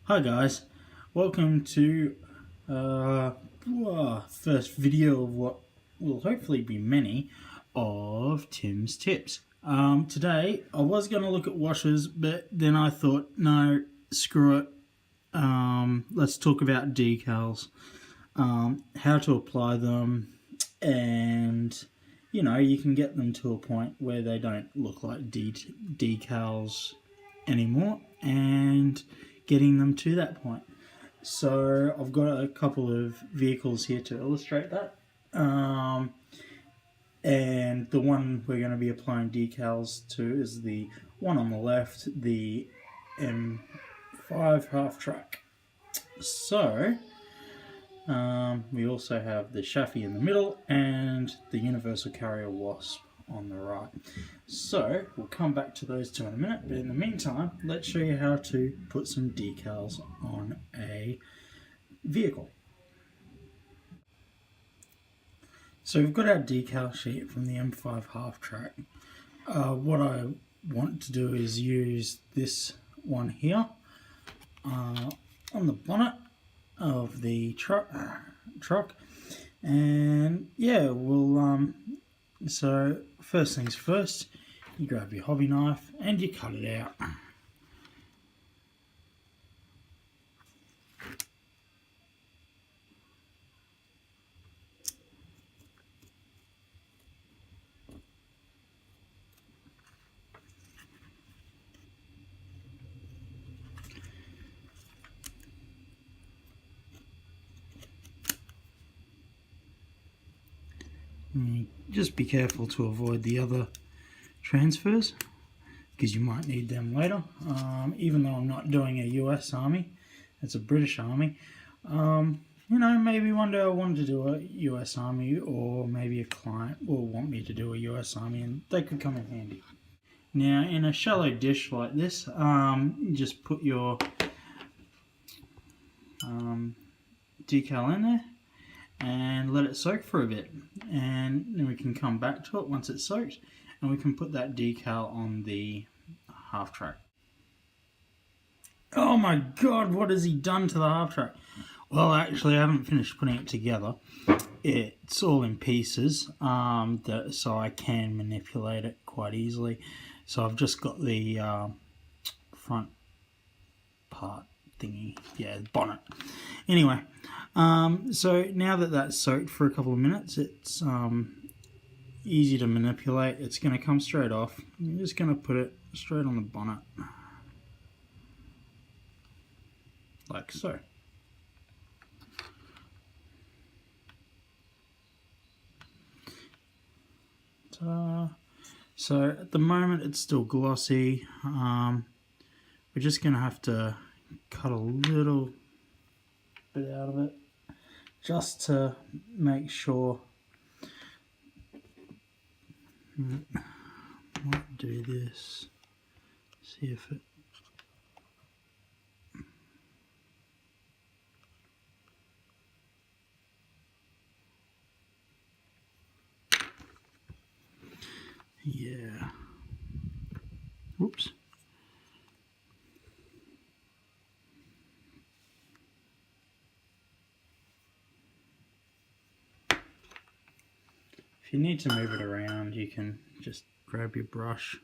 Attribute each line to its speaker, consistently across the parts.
Speaker 1: Hi guys, welcome to first video of what will hopefully be many of Tim's tips. Today I was going to look at washers, but then I thought no, screw it. Let's talk about decals, how to apply them, and you can get them to a point where they don't look like decals anymore, and getting them to that point. So I've got a couple of vehicles here to illustrate that. And the one we're going to be applying decals to is the one on the left, the M5 half track. So we also have the Chaffee in the middle and the Universal Carrier Wasp on the right. So we'll come back to those two in a minute, but in the meantime let's show you how to put some decals on a vehicle. So we've got our decal sheet from the M5 half track. What I want to do is use this one here on the bonnet of the truck, and yeah, we'll so first things first, you grab your hobby knife and you cut it out. Just be careful to avoid the other transfers because you might need them later. Even though I'm not doing a US Army, it's a British Army. Maybe one day I wanted to do a US Army, or maybe a client will want me to do a US Army, and they could come in handy. Now, in a shallow dish like this, just put your decal in there and let it soak for a bit, and then we can come back to it once it's soaked and we can put that decal on the half track. Oh my god, what has he done to the half track? Well, actually I haven't finished putting it together. It's all in pieces, so I can manipulate it quite easily. So I've just got the front part thingy, yeah, the bonnet. Anyway, so now that that's soaked for a couple of minutes, it's easy to manipulate. It's going to come straight off. I'm just going to put it straight on the bonnet, like so. Ta-da. So at the moment it's still glossy. We're just going to have to cut a little bit out of it just to make sure. Might do this, see if it yeah, whoops. If you need to move it around, you can just grab your brush.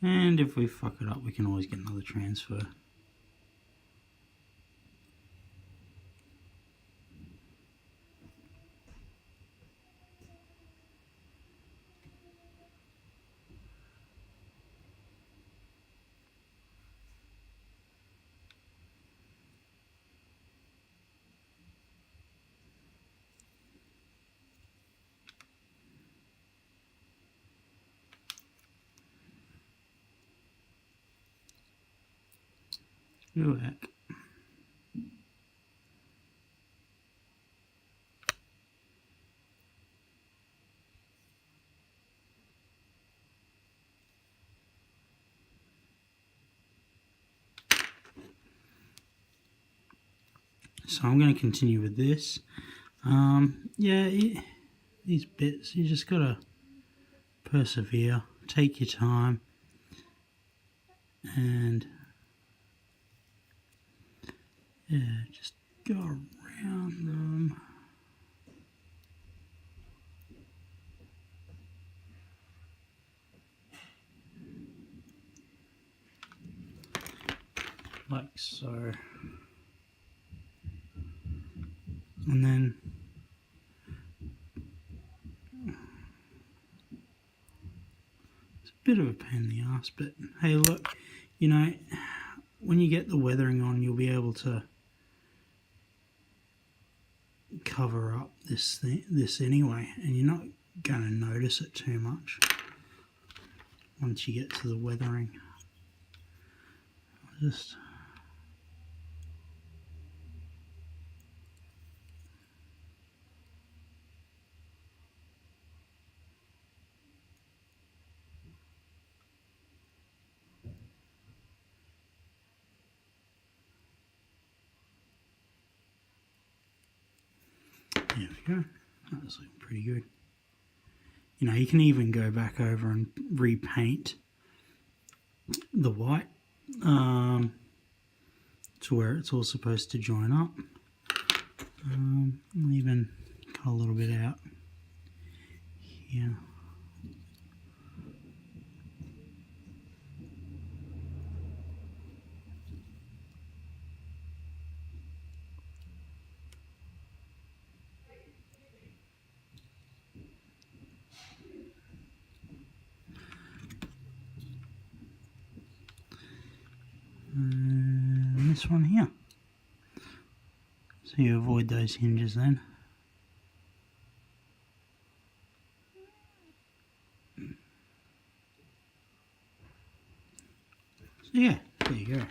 Speaker 1: And if we fuck it up, we can always get another transfer. Go back. So I'm going to continue with this. Yeah, these bits, you just got to persevere, take your time, and yeah, just go around them. Like so. And then it's a bit of a pain in the ass, but hey, look, you know, when you get the weathering on, you'll be able to cover up this anyway, and you're not going to notice it too much once you get to the weathering. Just there we go. That's looking pretty good. You know, you can even go back over and repaint the white to where it's all supposed to join up. I'll even cut a little bit out here. And this one here. So you avoid those hinges then. So yeah, there you go.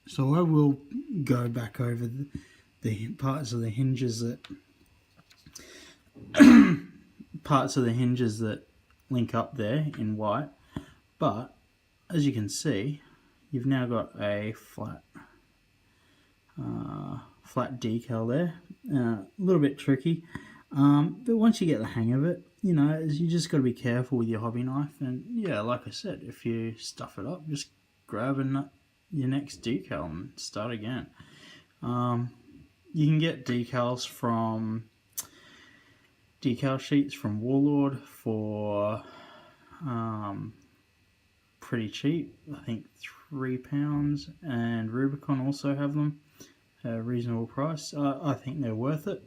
Speaker 1: So I will go back over the parts of the hinges that link up there in white, but as you can see, you've now got a flat decal there. A little bit tricky, but once you get the hang of it, you know, you just got to be careful with your hobby knife. And yeah, like I said, if you stuff it up, just grab your next decal and start again. You can get decal sheets from Warlord for pretty cheap. I think £3, and Rubicon also have them at a reasonable price. I think they're worth it.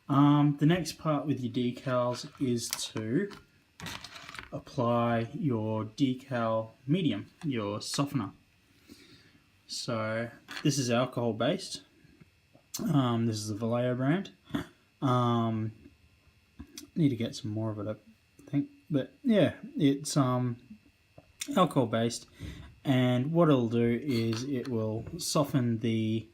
Speaker 1: The next part with your decals is to apply your decal medium, your softener. So this is alcohol based. This is the Vallejo brand. Need to get some more of it, I think. But yeah, it's alcohol based, and what it'll do is it will soften the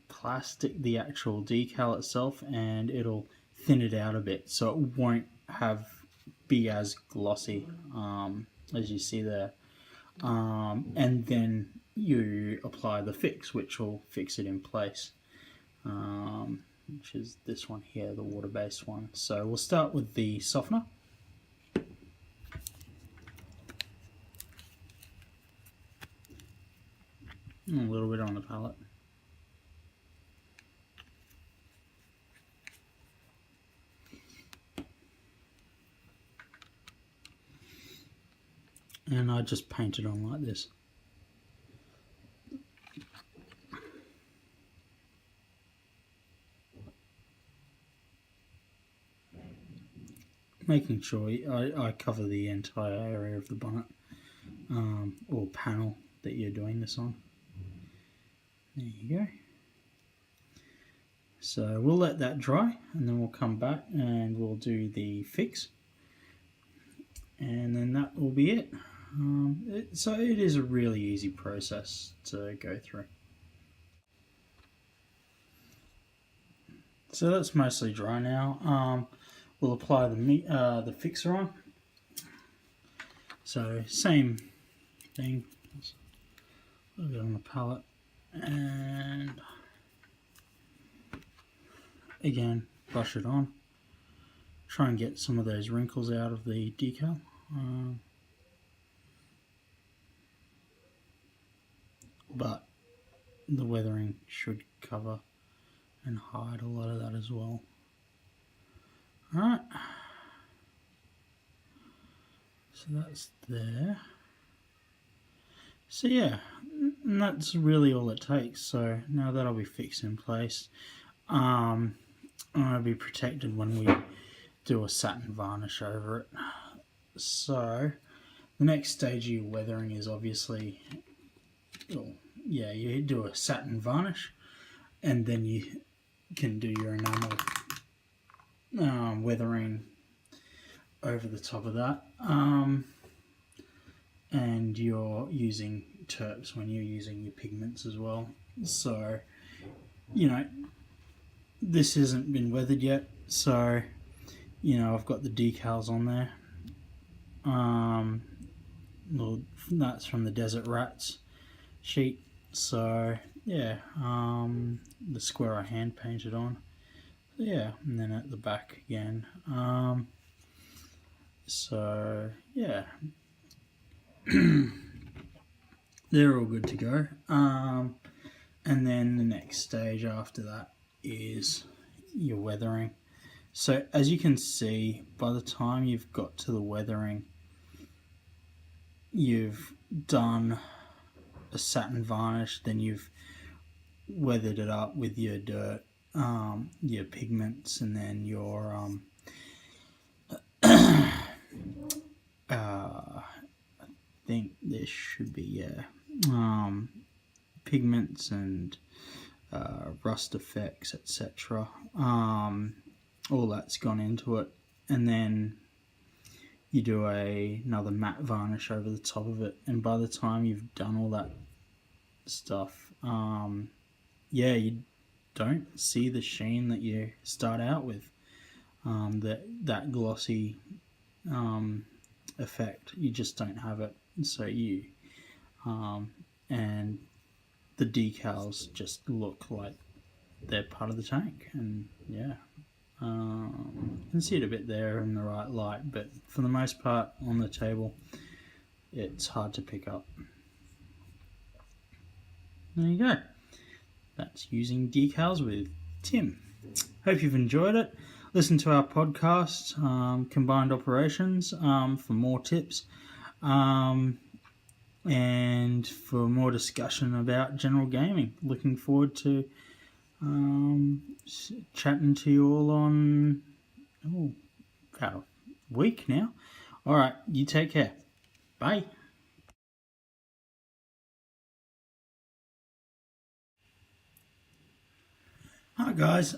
Speaker 1: plastic, the actual decal itself, and it'll thin it out a bit, so it won't be as glossy as you see there. And then you apply the fix, which will fix it in place, which is this one here, the water-based one. So we'll start with the softener. A little bit on the palette. And I just paint it on like this. Making sure I cover the entire area of the bonnet or panel that you're doing this on. There you go. So we'll let that dry, and then we'll come back and we'll do the fix. and then that will be it. So it is a really easy process to go through. So that's mostly dry now. We'll apply the fixer on. So same thing. Put it on the palette, and again brush it on. Try and get some of those wrinkles out of the decal. But the weathering should cover and hide a lot of that as well. Alright, so that's there. So yeah, and that's really all it takes. So now that'll be fixed in place. I'll be protected when we do a satin varnish over it. So the next stage of your weathering is obviously, you do a satin varnish, and then you can do your enamel weathering over the top of that. And you're using terps when you're using your pigments as well. So, this hasn't been weathered yet, so, I've got the decals on there. Well, that's from the Desert Rats sheet. So, yeah, the square I hand painted on. Yeah, and then at the back again. So, yeah. They're all good to go. And then the next stage after that is your weathering. So as you can see, by the time you've got to the weathering, you've done a satin varnish, then you've weathered it up with your dirt, your pigments, and then your I think this should be pigments and rust effects, etc. All that's gone into it, and then you do another matte varnish over the top of it, and by the time you've done all that stuff, you don't see the sheen that you start out with, that glossy effect. You just don't have it. So and the decals just look like they're part of the tank, and yeah. You can see it a bit there in the right light, but for the most part on the table it's hard to pick up. There you go. That's using decals with Tim. Hope you've enjoyed it. Listen to our podcast, Combined Operations, for more tips and for more discussion about general gaming. Looking forward to chatting to you all on about a week now. Alright, you take care. Bye. Hi guys.